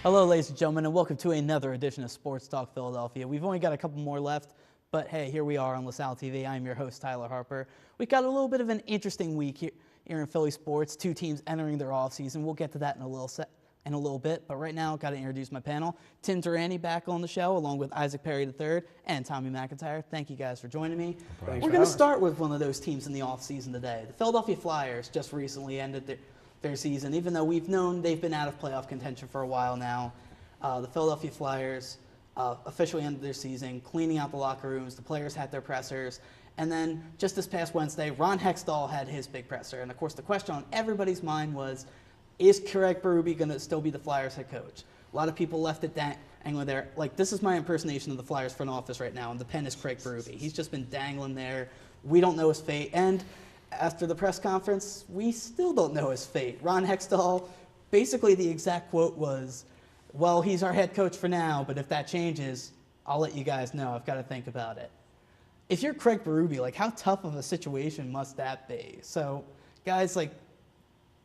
Hello, ladies and gentlemen, and welcome to another edition of Sports Talk Philadelphia. We've only got a couple more left, but hey, here we are on LaSalle TV. I'm your host, Tyler Harper. We've got a little bit of an interesting week here in Philly sports. Two teams entering their offseason. We'll get to that in a little bit, but right now, I've got to introduce my panel. Tim Durrani back on the show, along with Isaac Perry III and Tommy McIntyre. Thank you guys for joining me. We're going to start with one of those teams in the offseason today. The Philadelphia Flyers just recently ended their season, even though we've known they've been out of playoff contention for a while now. The Philadelphia Flyers officially ended their season, cleaning out the locker rooms. The players had their pressers. And then just this past Wednesday, Ron Hextall had his big presser. And, of course, the question on everybody's mind was, is Craig Berube going to still be the Flyers head coach? A lot of people left it dangling there. Like, this is my impersonation of the Flyers front office right now, and the pen is Craig Berube. He's just been dangling there. We don't know his fate. And after the press conference, we still don't know his fate. Ron Hextall, basically the exact quote was, well, he's our head coach for now, but if that changes, I'll let you guys know. I've got to think about it. If you're Craig Berube, like, how tough of a situation must that be? So, guys, like,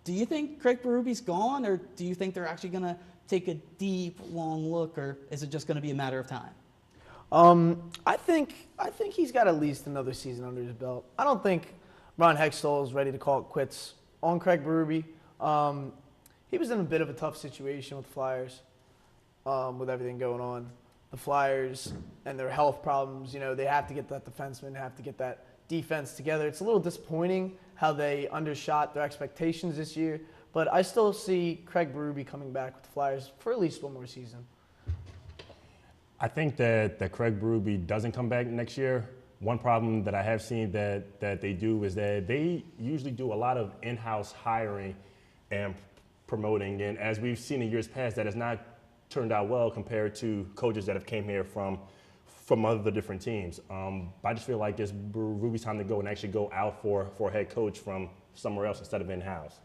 do you think Craig Berube's gone, or do you think they're actually going to take a deep, long look, or is it just going to be a matter of time? I think he's got at least another season under his belt. I don't think Ron Hextall is ready to call it quits on Craig Berube. He was in a bit of a tough situation with the Flyers, with everything going on. The Flyers and their health problems, you know, they have to get that defenseman, have to get that defense together. It's a little disappointing how they undershot their expectations this year, but I still see Craig Berube coming back with the Flyers for at least one more season. I think that Craig Berube doesn't come back next year. One problem that I have seen that they do is that they usually do a lot of in-house hiring and promoting, and as we've seen in years past, that has not turned out well compared to coaches that have came here from other different teams. I just feel like it's Berube's time to go and actually go out for a head coach from somewhere else instead of in-house.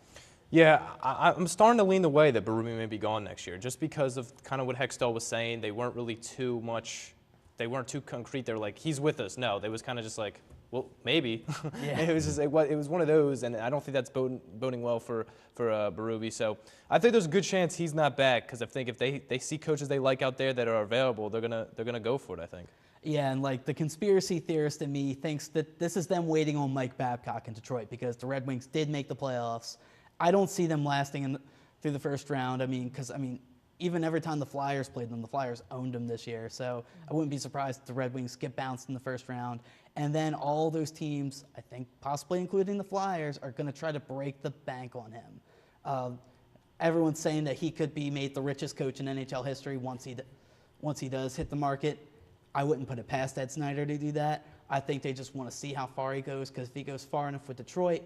Yeah, I'm starting to lean the way that Berube may be gone next year, just because of kind of what Hextall was saying. They weren't really too concrete. They were like, he's with us. No, they was kind of just like, well, maybe. Yeah. It was one of those, and I don't think that's boding well for Berube. So I think there's a good chance he's not back, because I think if they see coaches they like out there that are available, they're gonna go for it, I think. Yeah, and like the conspiracy theorist in me thinks that this is them waiting on Mike Babcock in Detroit, because the Red Wings did make the playoffs. I don't see them lasting through the first round. Even every time the Flyers played them, the Flyers owned them this year. So I wouldn't be surprised if the Red Wings get bounced in the first round. And then all those teams, I think possibly including the Flyers, are going to try to break the bank on him. Everyone's saying that he could be made the richest coach in NHL history once he does hit the market. I wouldn't put it past Ed Snyder to do that. I think they just want to see how far he goes, because if he goes far enough with Detroit,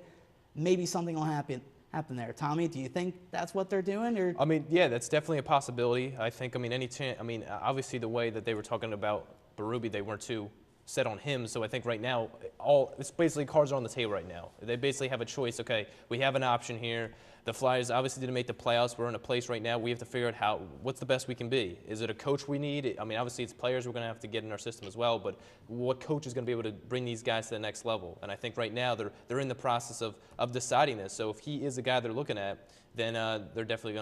maybe something will happen there. Tommy, do you think that's what they're doing? Or? Yeah, that's definitely a possibility. I think, obviously the way that they were talking about Berube, they weren't too set on him. So I think right now, it's basically cards are on the table right now. They basically have a choice. Okay, we have an option here. The Flyers obviously didn't make the playoffs. We're in a place right now. We have to figure out what's the best we can be. Is it a coach we need? Obviously it's players we're going to have to get in our system as well, but what coach is going to be able to bring these guys to the next level? And I think right now they're in the process of deciding this. So if he is the guy they're looking at, then they're definitely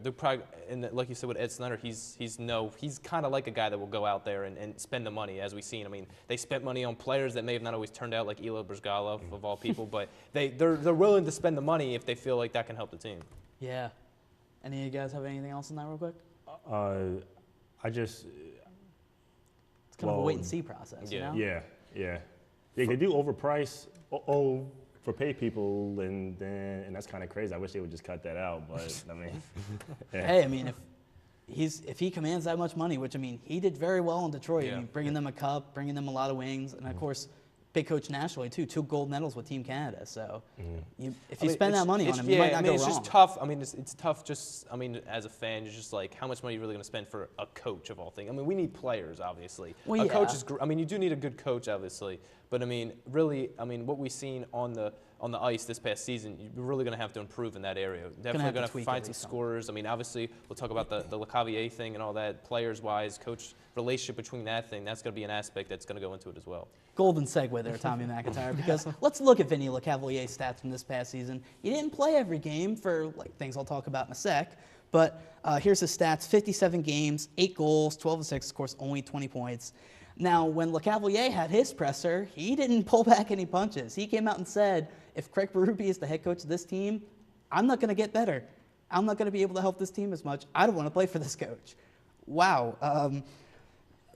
they're probably, and like you said with Ed Snyder, he's kind of like a guy that will go out there and spend the money, as we've seen. They spent money on players that may have not always turned out, like Ilo Brzgalov of all people, but they're willing to spend the money if they feel like that can help the team. Yeah. Any of you guys have anything else on that real quick? It's kind of a wait and see process, you know? Yeah. They do overprice. For pay people, and that's kind of crazy. I wish they would just cut that out, but yeah. Hey, if he commands that much money, which he did very well in Detroit. Yeah. Bringing them a cup, bringing them a lot of wings, and of course, big coach nationally too. 2 gold medals with Team Canada. So if you spend that money on him, you might not go wrong. It's just tough. It's tough. Just as a fan, you're just like, how much money are you really going to spend for a coach of all things? We need players, obviously. Well, coach is. You do need a good coach, obviously. But really, what we've seen on the on the ice this past season, you're really going to have to improve in that area. Definitely going to tweak find at some least some. scorers. I mean, obviously, we'll talk about the LeCavier thing and all that, players-wise, coach relationship between that thing. That's going to be an aspect that's going to go into it as well. Golden segue there, Tommy McIntyre, because let's look at Vinny LeCavalier's stats from this past season. He didn't play every game for things I'll talk about in a sec, but here's his stats: 57 games, 8 goals, 12 assists, of course, only 20 points. Now, when LeCavalier had his presser, he didn't pull back any punches. He came out and said, if Craig Berube is the head coach of this team, I'm not going to get better. I'm not going to be able to help this team as much. I don't want to play for this coach. Wow.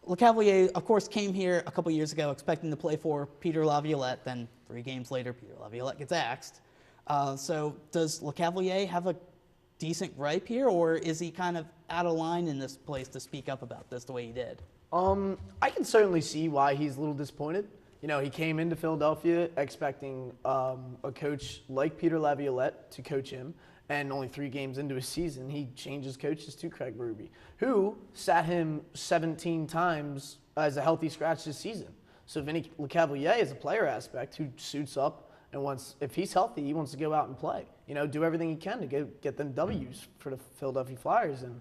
LeCavalier, of course, came here a couple years ago expecting to play for Peter Laviolette. Then 3 games later, Peter Laviolette gets axed. So does LeCavalier have a decent gripe here, or is he kind of out of line in this place to speak up about this the way he did? I can certainly see why he's a little disappointed. You know, he came into Philadelphia expecting a coach like Peter Laviolette to coach him, and only 3 games into his season, he changes coaches to Craig Berube, who sat him 17 times as a healthy scratch this season. So Vinny LeCavalier is a player aspect who suits up and wants, if he's healthy, he wants to go out and play. You know, do everything he can to get them W's for the Philadelphia Flyers. And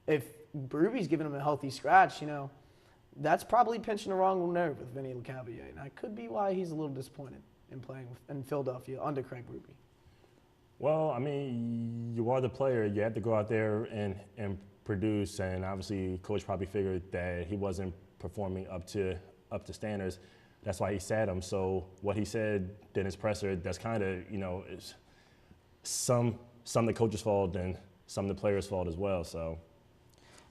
if Berube's giving him a healthy scratch, you know, that's probably pinching the wrong nerve with Vinny LeCavalier, and that could be why he's a little disappointed in playing in Philadelphia under Craig Berube. Well, I mean, you are the player. You have to go out there and produce, and obviously, coach probably figured that he wasn't performing up to standards. That's why he sat him. So what he said in his presser, that's kind of, you know, is some the coach's fault and some the player's fault as well. So.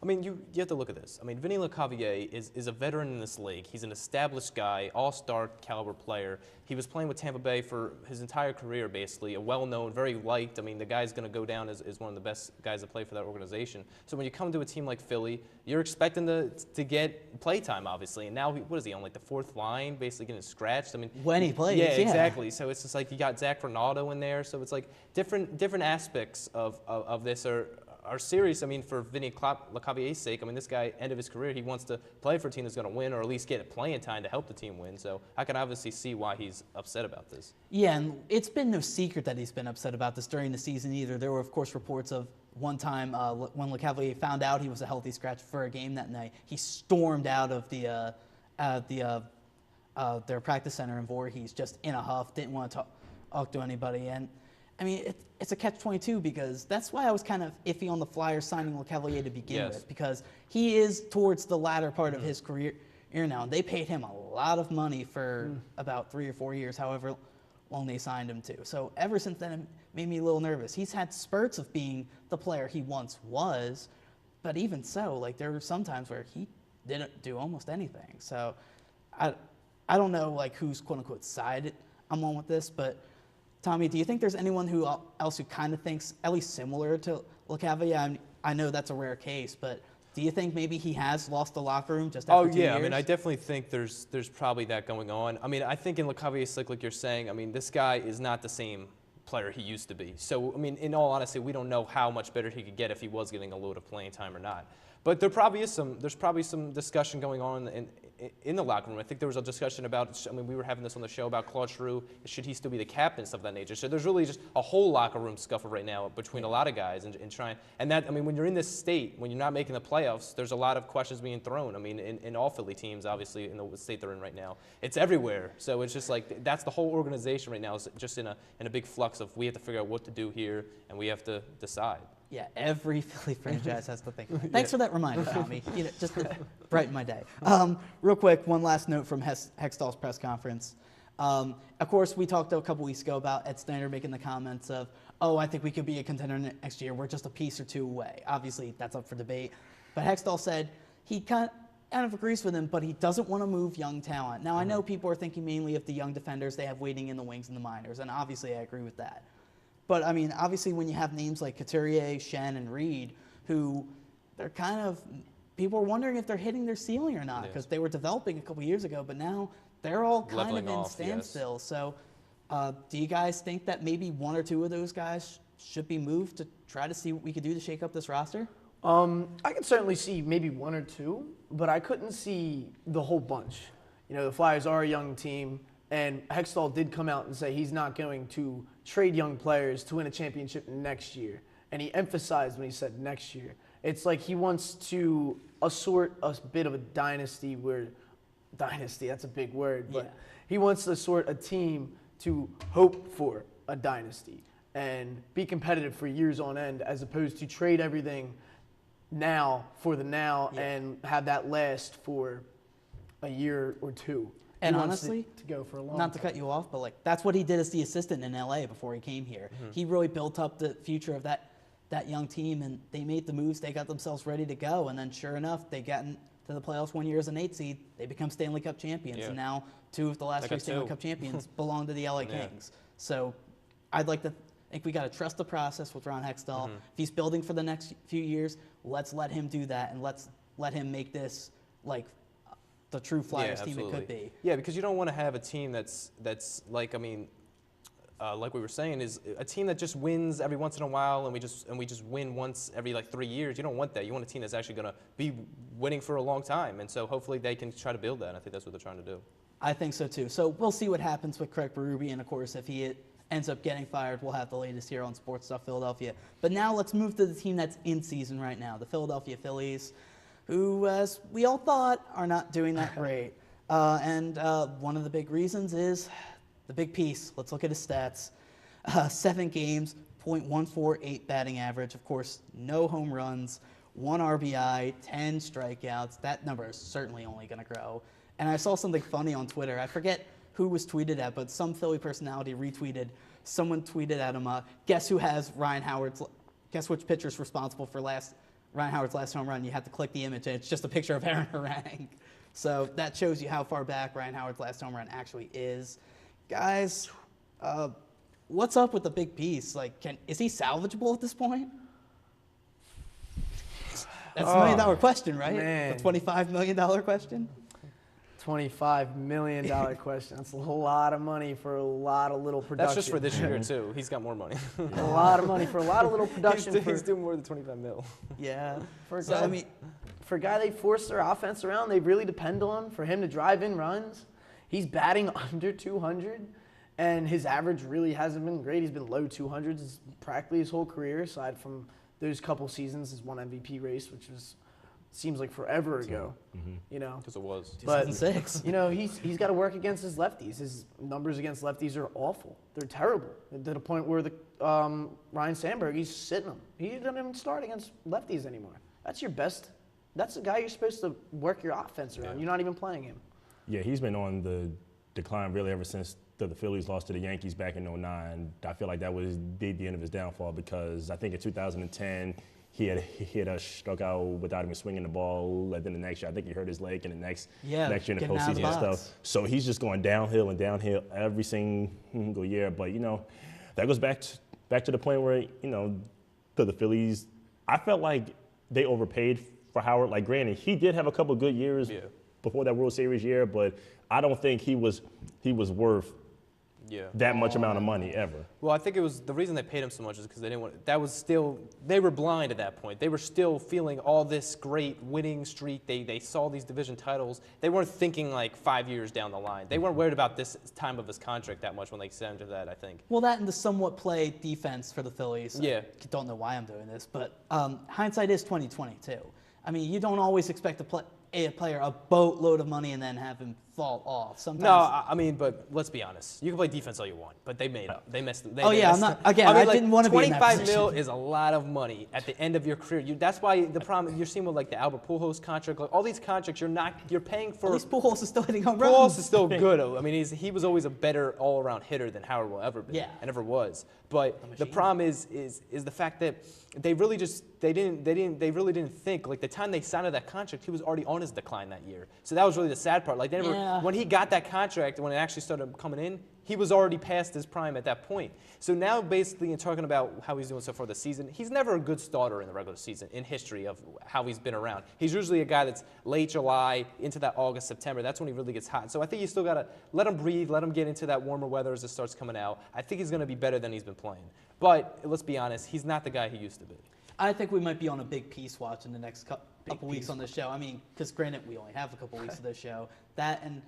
I mean, you have to look at this. I mean, Vinny LeCavier is a veteran in this league. He's an established guy, all-star caliber player. He was playing with Tampa Bay for his entire career, basically, a well-known, very liked. I mean, the guy's going to go down as one of the best guys to play for that organization. So when you come to a team like Philly, you're expecting to get play time, obviously. And now, what is he, on like the 4th line, basically getting scratched? I mean, when he plays, yeah, exactly. So it's just like you got Zach Ronaldo in there. So it's like different aspects of this are serious. I mean, for Vinny LeCavier's sake, I mean, this guy, end of his career, he wants to play for a team that's going to win or at least get playing time to help the team win. So I can obviously see why he's upset about this. Yeah, and it's been no secret that he's been upset about this during the season either. There were, of course, reports of one time when LeCavalier found out he was a healthy scratch for a game that night, he stormed out of their practice center in Voorhees just in a huff, didn't want to talk to anybody. And I mean, it's a catch-22 because that's why I was kind of iffy on the Flyers signing LeCavalier to begin with, because he is towards the latter part of his career now. And they paid him a lot of money for about 3 or 4 years, however long they signed him to. So ever since then, it made me a little nervous. He's had spurts of being the player he once was, but even so, like, there were some times where he didn't do almost anything. So I don't know, like, whose quote-unquote side I'm on with this, but Tommy, do you think there's anyone else who kind of thinks at least similar to LeCavalier? I know that's a rare case, but do you think maybe he has lost the locker room just after 2 years? Oh, yeah. I mean, I definitely think there's probably that going on. I mean, I think in LeCavier's like you're saying, I mean, this guy is not the same player he used to be. So, I mean, in all honesty, we don't know how much better he could get if he was getting a load of playing time or not. But there's probably some discussion going on in the locker room. I think there was a discussion about, I mean, we were having this on the show about Claude Giroux. Should he still be the captain, stuff of that nature? So there's really just a whole locker room scuffle right now between a lot of guys and trying. And that, I mean, when you're in this state, when you're not making the playoffs, there's a lot of questions being thrown. I mean, in all Philly teams, obviously, in the state they're in right now, it's everywhere. So it's just like that's the whole organization right now is just in a big flux of we have to figure out what to do here and we have to decide. Yeah, every Philly franchise has to think. Thanks for that reminder, Tommy. You know, just to brighten my day. Real quick, one last note from Hextall's press conference. Of course, we talked a couple weeks ago about Ed Snyder making the comments of, oh, I think we could be a contender next year. We're just a piece or two away. Obviously, that's up for debate. But Hextall said he kind of agrees with him, but he doesn't want to move young talent. Now, I know people are thinking mainly of the young defenders they have waiting in the wings and the minors, and obviously I agree with that. But, I mean, obviously when you have names like Couturier, Shen, and Reed, who they're kind of – people are wondering if they're hitting their ceiling or not because they were developing a couple years ago, but now they're all kind Leveling of in off, standstill. Yes. So do you guys think that maybe 1 or 2 of those guys should be moved to try to see what we could do to shake up this roster? I could certainly see maybe 1 or 2, but I couldn't see the whole bunch. You know, the Flyers are a young team, And Hextall did come out and say he's not going to trade young players to win a championship next year. And he emphasized when he said next year. It's like he wants to assort a bit of a dynasty dynasty, that's a big word, but Yeah. he wants to sort a team to hope for a dynasty and be competitive for years on end, as opposed to trade everything now for the now and have that last for a year or two. And He wants honestly, it to go for a long not to time. cut you off, but like that's what he did as the assistant in LA before he came here. He really built up the future of that young team, and they made the moves. They got themselves ready to go, and then sure enough, they got into the playoffs one year as an 8 seed. They become Stanley Cup champions, Yeah. and now 2 of the last They 3 got Stanley 2. Cup champions belong to the LA Yeah. Kings. So I'd like to think we got to trust the process with Ron Hextall. If he's building for the next few years, let's let him do that, and let's let him make this like the true Flyers team it could be. Yeah, because you don't want to have a team that's like, I mean, like we were saying, is a team that just wins every once in a while, and we just win once every like 3 years. You don't want that. You want a team that's actually going to be winning for a long time, and so hopefully they can try to build that. I think that's what they're trying to do. I think so too. So we'll see what happens with Craig Berube, and of course, if he ends up getting fired, we'll have the latest here on SportsTalk Philadelphia. But now let's move to the team that's in season right now, the Philadelphia Phillies, who, as we all thought, are not doing that great. And one of the big reasons is the big piece. Let's look at his stats. 7 games, .148 batting average. Of course, no home runs, 1 RBI, 10 strikeouts. That number is certainly only going to grow. And I saw something funny on Twitter. I forget who was tweeted at, but some Philly personality retweeted. Someone tweeted at him, guess which pitcher's responsible for Ryan Howard's last home run? You have to click the image, and it's just a picture of Aaron Harang. So that shows you how far back Ryan Howard's last home run actually is. Guys, what's up with the big piece? Like, is he salvageable at this point? That's a $1 million question, right? man. The $25 million question? $25 million question. That's a lot of money for a lot of little production. That's just for this year too. He's got more money. A lot of money for a lot of little production. He's doing more than 25 mil. Yeah. For a So, guy, I mean, for a guy they force their offense around, they really depend on for him to drive in runs. He's batting under 200, and his average really hasn't been great. He's been low 200s practically his whole career, aside from those couple seasons, his one MVP race, which seems like forever ago. You know, Because it was. but 2006. you know he's got to work against his lefties. His numbers against lefties are awful. They're terrible to the point where the Ryan Sandberg, he's sitting them. He doesn't even start against lefties anymore. That's your best. That's the guy you're supposed to work your offense around. Yeah. You're not even playing him. Yeah, he's been on the decline really ever since the Phillies lost to the Yankees back in '09. I feel like that was the end of his downfall, because I think in 2010 he had struck out without even swinging the ball. And then the next year, I think he hurt his leg in the next year in the getting out of the postseason and box. stuff. So he's just going downhill and downhill every single year. But, you know, that goes back to the point where, you know, to the Phillies, I felt like they overpaid for Howard. Like, granted, he did have a couple good years before that World Series year, but I don't think he was worth that much amount of money ever. Well, I think it was the reason they paid him so much is because they didn't want. That was still they were blind at that point. They were still feeling all this great winning streak. They saw these division titles. They weren't thinking like 5 years down the line. They weren't worried about this time of his contract that much when they sent him to that. I think. Well, that and the somewhat play defense for the Phillies. Yeah. I don't know why I'm doing this, but hindsight is 20/20 too. I mean, you don't always expect to pay a player a boatload of money and then have him fall off. Sometimes. No, I mean, but let's be honest. You can play defense all you want, but they made up. They messed. Oh, yeah, I'm not- again, I didn't wanna be in that 25 position. mil is a lot of money at the end of your career. That's why the problem you're seeing with like the Albert Pujols contract, like all these contracts, you're paying for. At least Pujols is still hitting home runs. Pujols is still good. I mean, he was always a better all-around hitter than Howard will ever be. Yeah. And ever was. But the problem is the fact that they really really didn't think, like the time they signed that contract, he was already on his decline that year. So that was really the sad part. Like they never, Yeah. when he got that contract, when it actually started coming in, he was already past his prime at that point. So now basically in talking about how he's doing so far this season, he's never a good starter in the regular season in history of how he's been around. He's usually a guy that's late July into that August, September. That's when he really gets hot. So I think you still got to let him breathe, let him get into that warmer weather as it starts coming out. I think he's going to be better than he's been playing. But let's be honest, he's not the guy he used to be. I think we might be on a big piece watch in the next couple weeks on this show. I mean, because granted, we only have a couple weeks of this show. That and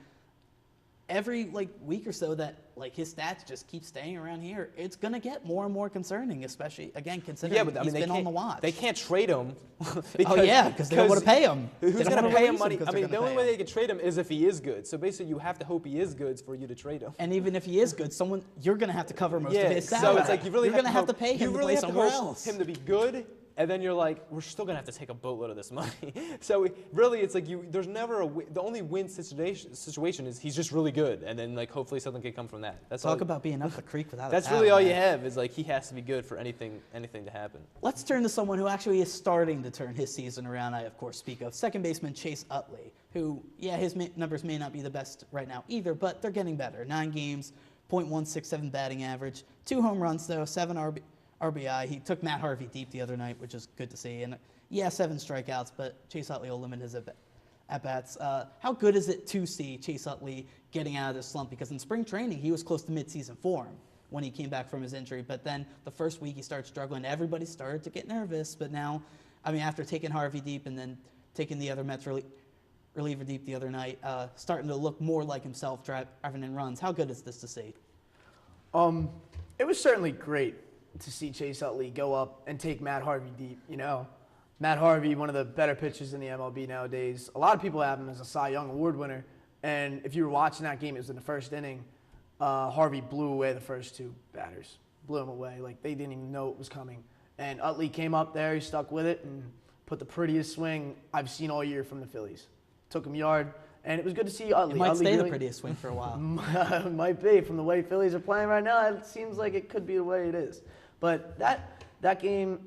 every week or so that his stats just keep staying around here, it's gonna get more and more concerning, especially again considering he's been on the watch. They can't trade him. Because they don't want to pay him. Who's going to pay him money? I mean, the only way they can trade him is if he is good. So basically, you have to hope he is good for you to trade him. And even if he is good, you're gonna have to cover most of his salary. So it's like you're gonna have to pay him to play somewhere else. Him to be good. And then you're like, we're still gonna have to take a boatload of this money. So really, it's like there's never a win. The only win situation is he's just really good, and then hopefully something can come from that. That's Talk about being up the creek without. That's really all you have is he has to be good for anything to happen. Let's turn to someone who actually is starting to turn his season around. I of course speak of second baseman Chase Utley, who his numbers may not be the best right now either, but they're getting better. 9 games, .167 batting average, 2 home runs though, 7 RBI. He took Matt Harvey deep the other night, which is good to see. And 7 strikeouts, but Chase Utley will limit his at-bats. How good is it to see Chase Utley getting out of this slump? Because in spring training, he was close to midseason form when he came back from his injury. But then the first week he started struggling. Everybody started to get nervous. But now, after taking Harvey deep and then taking the other Mets reliever deep the other night, starting to look more like himself, driving in runs. How good is this to see? It was certainly great to see Chase Utley go up and take Matt Harvey deep. Matt Harvey, one of the better pitchers in the MLB nowadays. A lot of people have him as a Cy Young Award winner. And if you were watching that game, it was in the first inning. Harvey blew away the first 2 batters. Blew him away. They didn't even know it was coming. And Utley came up there, he stuck with it, and put the prettiest swing I've seen all year from the Phillies. Took him yard. And it was good to see Utley. It might Utley stay really, the prettiest swing for a while. Might be. From the way Phillies are playing right now, it seems like it could be the way it is. But that game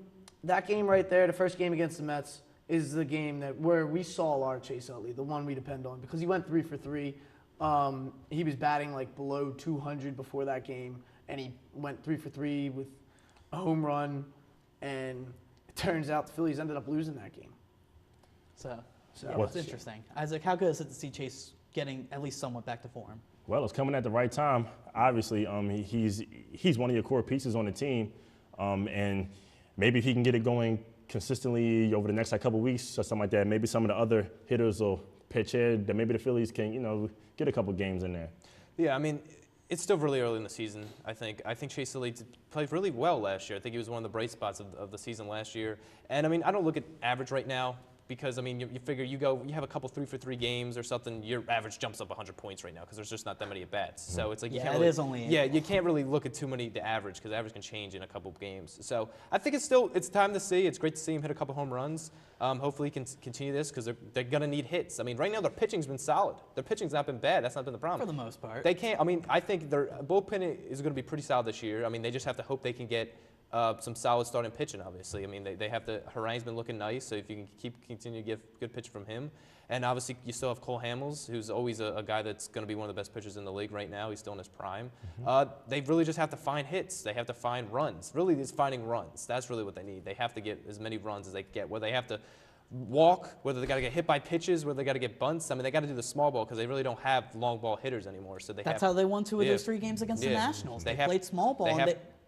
right there, the first game against the Mets, is the game where we saw our Chase Utley, the one we depend on, because he went 3 for 3. He was batting below 200 before that game, and he went 3 for 3 with a home run, and it turns out the Phillies ended up losing that game. So it's interesting. Isaac, how good is it to see Chase getting at least somewhat back to form? Well, it's coming at the right time. Obviously, he's one of your core pieces on the team, and maybe if he can get it going consistently over the next couple weeks or something like that, maybe some of the other hitters will pitch here. That maybe the Phillies can get a couple games in there. Yeah, it's still really early in the season. I think Chase Utley played really well last year. I think he was one of the bright spots of the season last year. And I don't look at average right now. Because, you figure you have a couple 3 for 3 games or something, your average jumps up 100 points right now because there's just not that many at-bats. Mm-hmm. So it's you can't really, you can't really look at too many to average because average can change in a couple games. So I think it's time to see. It's great to see him hit a couple home runs. Hopefully he can continue this because they're going to need hits. Right now their pitching's been solid. Their pitching's not been bad. That's not been the problem. For the most part. They can't, I think their bullpen is going to be pretty solid this year. They just have to hope they can get some solid starting pitching, obviously. They have Harine's been looking nice, so if you can continue to get good pitching from him. And obviously, you still have Cole Hamels, who's always a guy that's going to be one of the best pitchers in the league right now. He's still in his prime. Mm-hmm. They really just have to find hits. They have to find runs. Really, it's finding runs. That's really what they need. They have to get as many runs as they can get, whether they have to walk, whether they got to get hit by pitches, whether they got to get bunts. They got to do the small ball because they really don't have long ball hitters anymore. So that's how they won 2 of those 3 games against the Nationals. They played small ball.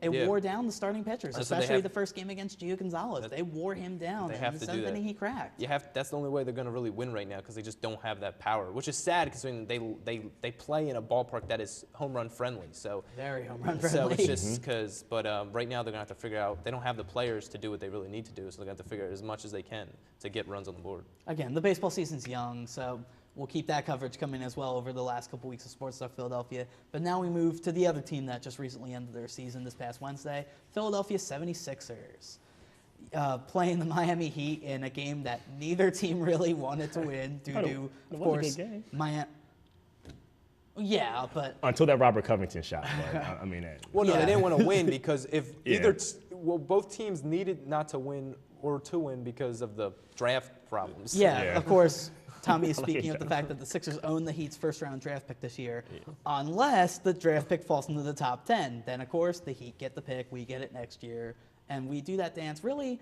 It wore down the starting pitchers, especially the first game against Gio Gonzalez. They wore him down. In the 7th inning he cracked. That's the only way they're going to really win right now because they just don't have that power, which is sad because they play in a ballpark that is home run friendly. So very home run friendly. So it's just because, but right now they're going to have to figure out they don't have the players to do what they really need to do, so they're going to have to figure out as much as they can to get runs on the board. Again, the baseball season's young, so we'll keep that coverage coming as well over the last couple weeks of SportsTalk Philadelphia. But now we move to the other team that just recently ended their season this past Wednesday, Philadelphia 76ers. Playing the Miami Heat in a game that neither team really wanted to win due to, of course, Miami. Yeah, but until that Robert Covington shot. Well, no, they didn't want to win because both teams needed not to win or to win because of the draft problems. Yeah. Of course. Tommy is speaking of the fact that the Sixers own the Heat's first-round draft pick this year, unless the draft pick falls into the top 10. Then, of course, the Heat get the pick, we get it next year, and we do that dance really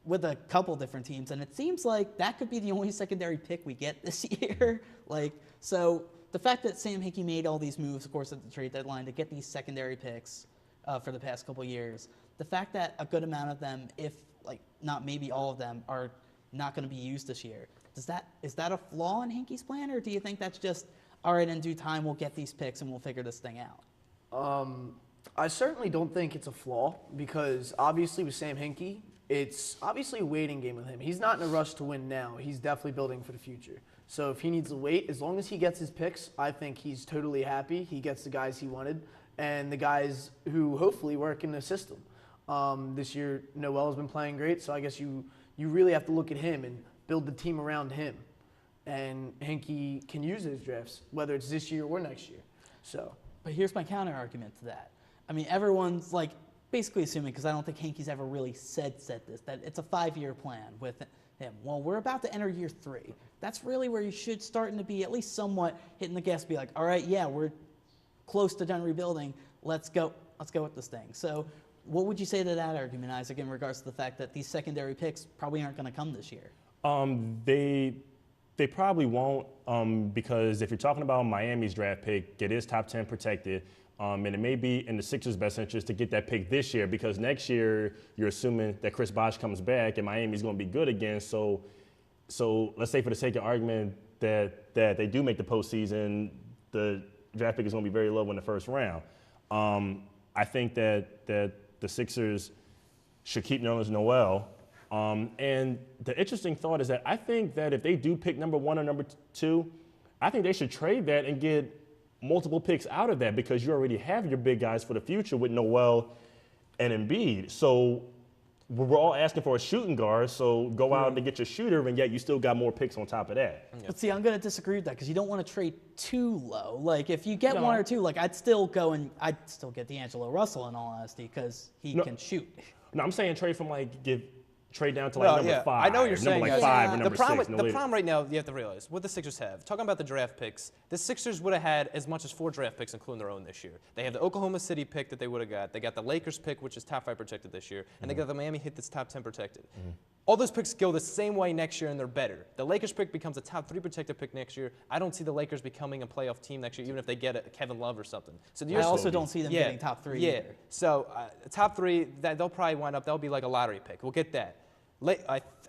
with a couple different teams, and it seems like that could be the only secondary pick we get this year. So the fact that Sam Hickey made all these moves, of course, at the trade deadline to get these secondary picks for the past couple years, the fact that a good amount of them, if not maybe all of them, are not going to be used this year. Is that a flaw in Hinkey's plan, or do you think that's just all right, in due time, we'll get these picks and we'll figure this thing out? I certainly don't think it's a flaw because obviously with Sam Hinkie, it's obviously a waiting game with him. He's not in a rush to win now. He's definitely building for the future. So if he needs to wait, as long as he gets his picks, I think he's totally happy. He gets the guys he wanted and the guys who hopefully work in the system. This year, Noel has been playing great, so I guess you really have to look at him and build the team around him. And Hinkie can use his drafts, whether it's this year or next year. So, but here's my counter argument to that. I mean, everyone's like basically assuming, because I don't think Hinkie's ever really said this, that it's a 5-year plan with him. Well, we're about to enter year 3. That's really where you should starting to be at least somewhat hitting the gas, be like, all right, yeah, we're close to done rebuilding. Let's go with this thing. So what would you say to that argument, Isaac, in regards to the fact that these secondary picks probably aren't going to come this year? They probably won't because if you're talking about Miami's draft pick, it is top 10 protected. And it may be in the Sixers' best interest to get that pick this year because next year you're assuming that Chris Bosh comes back and Miami's going to be good again. So let's say for the sake of argument that they do make the postseason, the draft pick is going to be very low in the first round. I think that the Sixers should keep Nerlens Noel. And the interesting thought is that I think that if they do pick number 1 or number 2, I think they should trade that and get multiple picks out of that because you already have your big guys for the future with Noel and Embiid. So we're all asking for a shooting guard, so go out and get your shooter, and yet you still got more picks on top of that. Yeah. But see, I'm going to disagree with that because you don't want to trade too low. Like, if you get 1 or 2, like, I'd still get D'Angelo Russell in all honesty because he can shoot. No, I'm saying trade from, like, trade down to like number 5. I know what you're saying. Number 5 or number 6. The problem right now, you have to realize, what the Sixers have, talking about the draft picks, the Sixers would have had as much as 4 draft picks, including their own this year. They have the Oklahoma City pick that they would have got. They got the Lakers pick, which is top 5 protected this year. And they got the Miami hit that's top 10 protected. All those picks go the same way next year, and they're better. The Lakers pick becomes a top 3 protected pick next year. I don't see the Lakers becoming a playoff team next year, even if they get a Kevin Love or something. So I also don't see them getting top 3 either. So top 3, they'll probably wind up, they'll be like a lottery pick. We'll get that.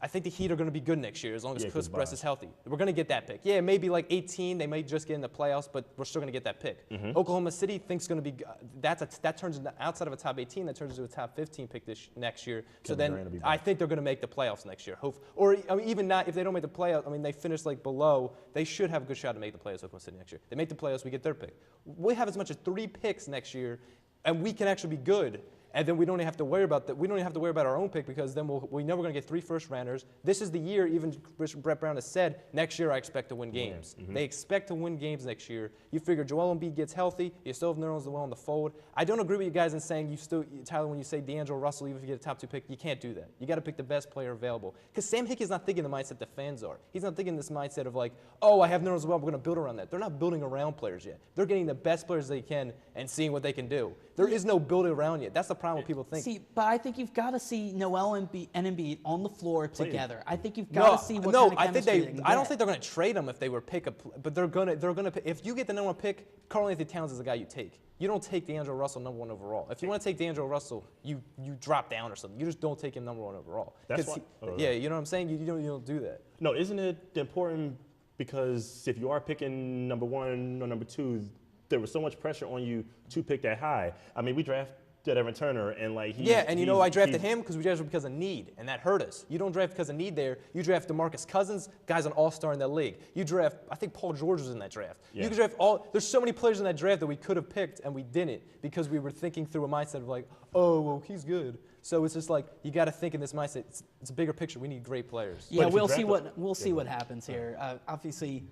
I think the Heat are going to be good next year as long as Chris Bress is healthy. We're going to get that pick. Yeah, maybe like 18. They may just get in the playoffs, but we're still going to get that pick. Oklahoma City thinks going to be that turns into outside of a top 18. That turns into a top 15 pick next year. So then I think they're going to make the playoffs next year. Or I mean, even not if they don't make the playoffs. I mean, they finish like below. They should have a good shot to make the playoffs. Oklahoma City next year. They make the playoffs. We get their pick. We have as much as 3 picks next year, and we can actually be good. And then we don't even have to worry about that. We don't even have to worry about our own pick because then we're never going to get 3 first-rounders. This is the year, even Brett Brown has said, next year I expect to win games. They expect to win games next year. You figure Joel Embiid gets healthy, you still have Nerlens Noel in the fold. I don't agree with you guys in saying Tyler, when you say D'Angelo Russell, even if you get a top 2 pick, you can't do that. You got to pick the best player available. Because Sam Hinkie's not thinking the mindset the fans are. He's not thinking this mindset of like, oh, I have Nerlens Noel, we're going to build around that. They're not building around players yet. They're getting the best players they can and seeing what they can do. There is no building around yet. That's the problem with people think. See, but I think you've got to see Noel and Embiid on the floor together. I think you've got to see what kind of chemistry they can I don't think they're going to trade them if they were but they're going to if you get the number 1 pick, Karl-Anthony Towns is the guy you take. You don't take D'Angelo Russell number 1 overall. If you want to take D'Angelo Russell, you drop down or something. You just don't take him number 1 overall. That's why, yeah, you know what I'm saying? You don't do that. No, isn't it important because if you are picking number 1 or number 2, there was so much pressure on you to pick that high. I mean, we drafted Evan Turner, and like I drafted him because we drafted him because of need, and that hurt us. You don't draft because of need there. You draft DeMarcus Cousins, guy's an all-star in that league. You draft, I think Paul George was in that draft. Yeah. You could draft there's so many players in that draft that we could have picked, and we didn't because we were thinking through a mindset of like, oh, well, he's good. So it's just like you got to think in this mindset. It's a bigger picture. We need great players. Yeah, we'll see what happens here. Obviously,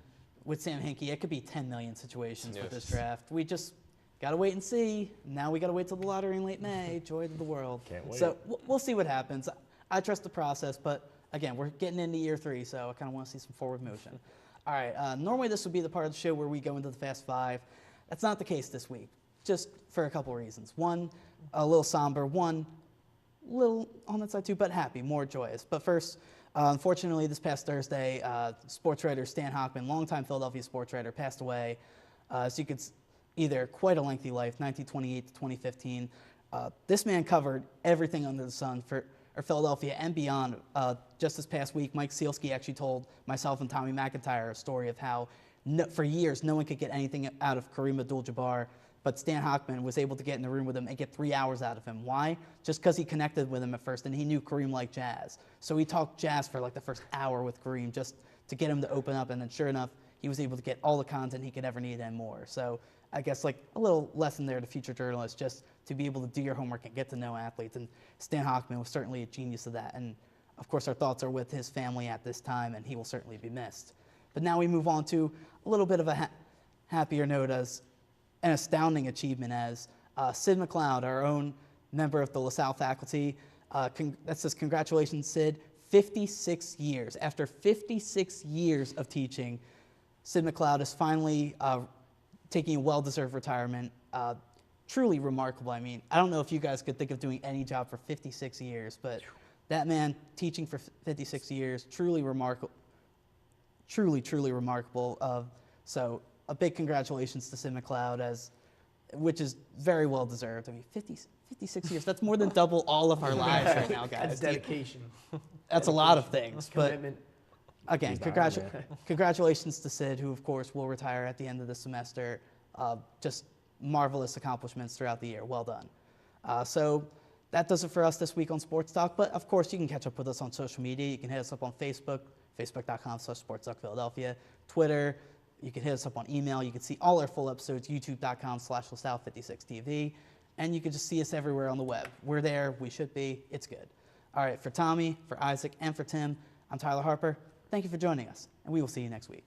with Sam Hinkie, it could be 10 million situations with this draft. We just got to wait and see. Now we got to wait till the lottery in late May. Joy to the world. Can't wait. So we'll see what happens. I trust the process, but again, we're getting into year 3, so I kind of want to see some forward motion. All right, normally this would be the part of the show where we go into the Fast 5. That's not the case this week, just for a couple reasons. One, a little somber. One, a little on that side too, but happy, more joyous. But first, unfortunately, this past Thursday, sports writer Stan Hochman, longtime Philadelphia sports writer, passed away. So you could either quite a lengthy life, 1928 to 2015. This man covered everything under the sun for Philadelphia and beyond. Just this past week, Mike Sealski actually told myself and Tommy McIntyre a story of how for years, no one could get anything out of Kareem Abdul-Jabbar, but Stan Hochman was able to get in the room with him and get 3 hours out of him. Why? Just because he connected with him at first, and he knew Kareem liked jazz. So he talked jazz for like the first hour with Kareem just to get him to open up, and then sure enough, he was able to get all the content he could ever need and more. So I guess like a little lesson there to future journalists, just to be able to do your homework and get to know athletes. And Stan Hochman was certainly a genius of that. And of course, our thoughts are with his family at this time, and he will certainly be missed. But now we move on to a little bit of a happier note, as an astounding achievement, as Sid McLeod, our own member of the LaSalle faculty, that says, congratulations, Sid. 56 years. After 56 years of teaching, Sid McLeod is finally taking a well-deserved retirement. Truly remarkable. I mean, I don't know if you guys could think of doing any job for 56 years, but that man teaching for 56 years, truly remarkable. Truly, truly remarkable. So a big congratulations to Sid McLeod, which is very well deserved. I mean, 56 years, that's more than double all of our lives right now, guys. That's dedication. That's a lot of things. But Commitment. again, congratulations to Sid, who, of course, will retire at the end of the semester. Just marvelous accomplishments throughout the year. Well done. So that does it for us this week on Sports Talk. But, of course, you can catch up with us on social media. You can hit us up on Facebook, facebook.com/SportsTalkPhiladelphia, Twitter. You can hit us up on email. You can see all our full episodes, youtube.com/LaSalle56TV. And you can just see us everywhere on the web. We're there. We should be. It's good. All right, for Tommy, for Isaac, and for Tim, I'm Tyler Harper. Thank you for joining us, and we will see you next week.